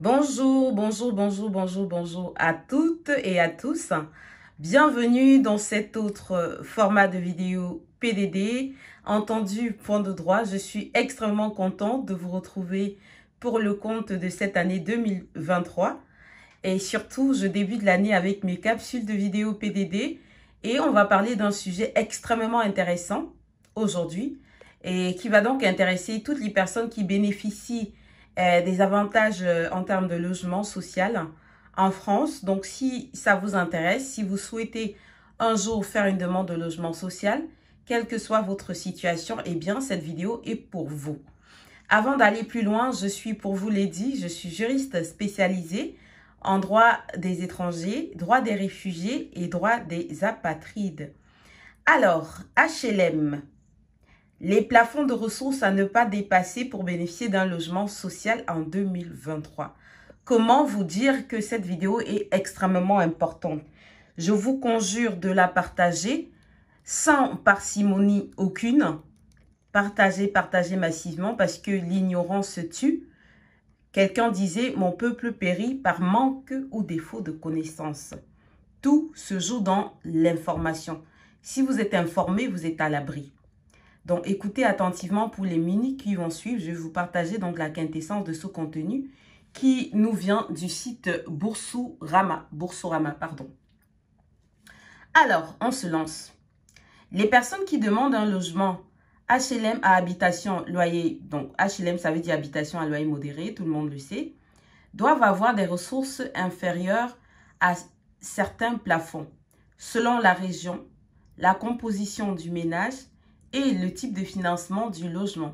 Bonjour à toutes et à tous. Bienvenue dans cet autre format de vidéo PDD, entendu point de droit. Je suis extrêmement contente de vous retrouver pour le compte de cette année 2023. Et surtout, je débute l'année avec mes capsules de vidéo PDD et on va parler d'un sujet extrêmement intéressant aujourd'hui et qui va donc intéresser toutes les personnes qui bénéficient des avantages en termes de logement social en France. Donc, si ça vous intéresse, si vous souhaitez un jour faire une demande de logement social, quelle que soit votre situation, eh bien, cette vidéo est pour vous. Avant d'aller plus loin, je suis, pour vous l'ai dit, je suis juriste spécialisée en droit des étrangers, droit des réfugiés et droit des apatrides. Alors, HLM. Les plafonds de ressources à ne pas dépasser pour bénéficier d'un logement social en 2023. Comment vous dire que cette vidéo est extrêmement importante? Je vous conjure de la partager sans parcimonie aucune. Partagez massivement parce que l'ignorance tue. Quelqu'un disait « Mon peuple périt par manque ou défaut de connaissances ». Tout se joue dans l'information. Si vous êtes informé, vous êtes à l'abri. Donc, écoutez attentivement pour les minutes qui vont suivre. Je vais vous partager donc la quintessence de ce contenu qui nous vient du site Boursorama. Alors, on se lance. Les personnes qui demandent un logement HLM à habitation loyer, donc HLM ça veut dire habitation à loyer modéré, tout le monde le sait, doivent avoir des ressources inférieures à certains plafonds, selon la région, la composition du ménage et le type de financement du logement.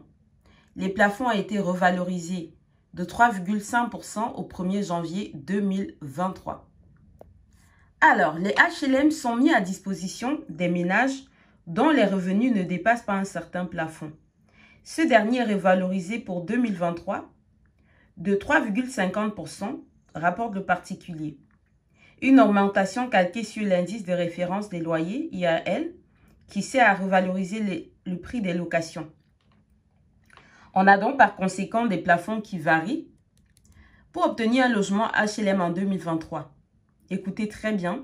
Les plafonds ont été revalorisés de 3,5% au 1er janvier 2023. Alors, les HLM sont mis à disposition des ménages dont les revenus ne dépassent pas un certain plafond. Ce dernier est revalorisé pour 2023 de 3,50%, rapporte le particulier. Une augmentation calquée sur l'indice de référence des loyers, IAL, qui sert à revaloriser le prix des locations. On a donc par conséquent des plafonds qui varient. Pour obtenir un logement HLM en 2023, écoutez très bien,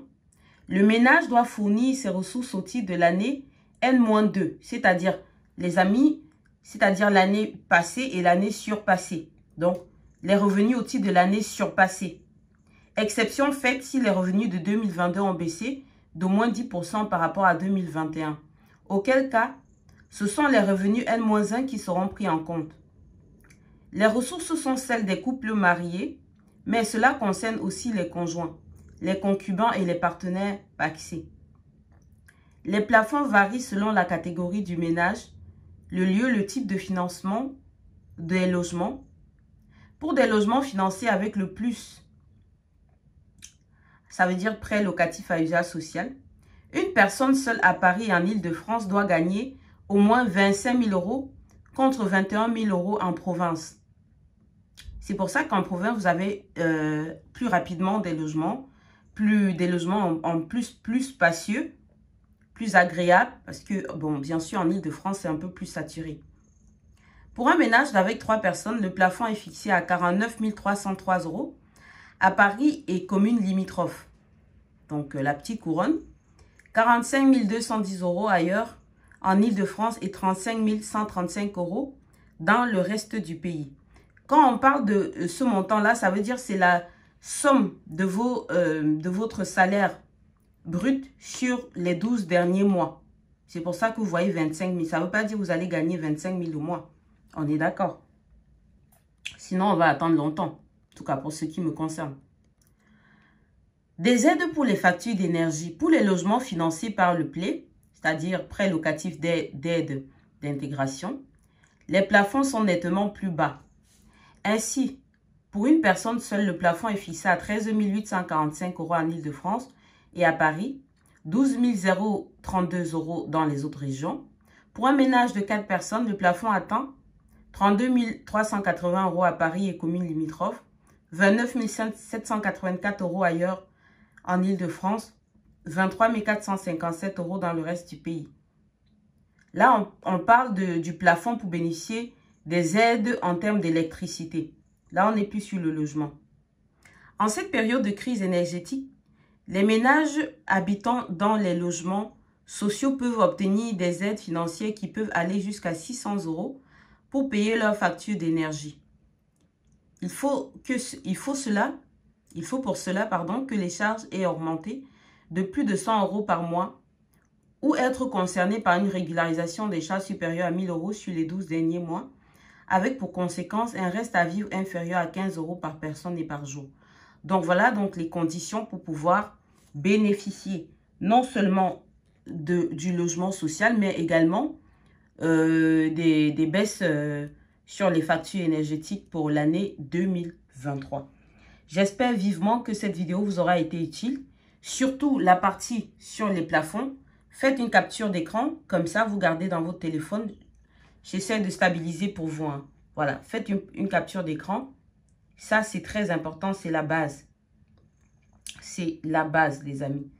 le ménage doit fournir ses ressources au titre de l'année N-2, c'est-à-dire, les amis, c'est-à-dire l'année passée et l'année surpassée. Donc, les revenus au titre de l'année surpassée. Exception faite si les revenus de 2022 ont baissé d'au moins 10% par rapport à 2021. Auquel cas, ce sont les revenus N-1 qui seront pris en compte. Les ressources sont celles des couples mariés, mais cela concerne aussi les conjoints, les concubins et les partenaires pacsés. Les plafonds varient selon la catégorie du ménage, le lieu, le type de financement des logements. Pour des logements financés avec le plus, ça veut dire prêt locatif à usage social, une personne seule à Paris et en Île-de-France doit gagner au moins 25 000 euros contre 21 000 euros en province. C'est pour ça qu'en province, vous avez plus rapidement des logements en plus spacieux, plus agréables, parce que, bon, bien sûr, en Île-de-France, c'est un peu plus saturé. Pour un ménage avec 3 personnes, le plafond est fixé à 49 303 euros à Paris et communes limitrophes. Donc, la petite couronne. 45 210 euros ailleurs en Île-de-France et 35 135 euros dans le reste du pays. Quand on parle de ce montant-là, ça veut dire que c'est la somme de votre salaire brut sur les 12 derniers mois. C'est pour ça que vous voyez 25 000. Ça ne veut pas dire que vous allez gagner 25 000 au mois. On est d'accord. Sinon, on va attendre longtemps. En tout cas, pour ce qui me concerne. Des aides pour les factures d'énergie pour les logements financés par le PLE, c'est-à-dire prêt locatif d'aide d'intégration. Les plafonds sont nettement plus bas. Ainsi, pour une personne seule, le plafond est fixé à 13 845 euros en Île-de-France et à Paris, 12 032 euros dans les autres régions. Pour un ménage de 4 personnes, le plafond atteint 32 380 euros à Paris et communes limitrophes, 29 784 euros ailleurs en Île-de-France, 23 457 euros dans le reste du pays. Là, on parle du plafond pour bénéficier des aides en termes d'électricité. Là, on n'est plus sur le logement. En cette période de crise énergétique, les ménages habitant dans les logements sociaux peuvent obtenir des aides financières qui peuvent aller jusqu'à 600 € pour payer leurs factures d'énergie. Il faut pour cela que les charges aient augmenté de plus de 100 € par mois ou être concerné par une régularisation des charges supérieures à 1 000 € sur les 12 derniers mois, avec pour conséquence un reste à vivre inférieur à 15 € par personne et par jour. Donc voilà donc les conditions pour pouvoir bénéficier non seulement du logement social, mais également des baisses sur les factures énergétiques pour l'année 2023. J'espère vivement que cette vidéo vous aura été utile, surtout la partie sur les plafonds. Faites une capture d'écran, comme ça vous gardez dans votre téléphone. J'essaie de stabiliser pour vous. Hein. Voilà, faites une capture d'écran. Ça, c'est très important, c'est la base. C'est la base, les amis.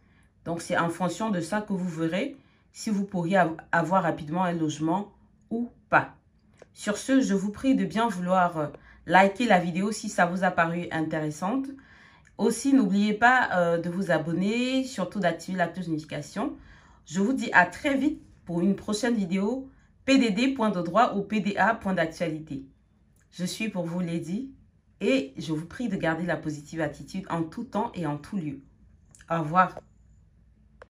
Donc, c'est en fonction de ça que vous verrez si vous pourriez avoir rapidement un logement ou pas. Sur ce, je vous prie de bien vouloir liker la vidéo si ça vous a paru intéressante. Aussi, n'oubliez pas de vous abonner, surtout d'activer la cloche de notification. Je vous dis à très vite pour une prochaine vidéo PDD, point de droit ou PDA, point d'actualité. Je suis pour vous Lady et je vous prie de garder la positive attitude en tout temps et en tout lieu. Au revoir.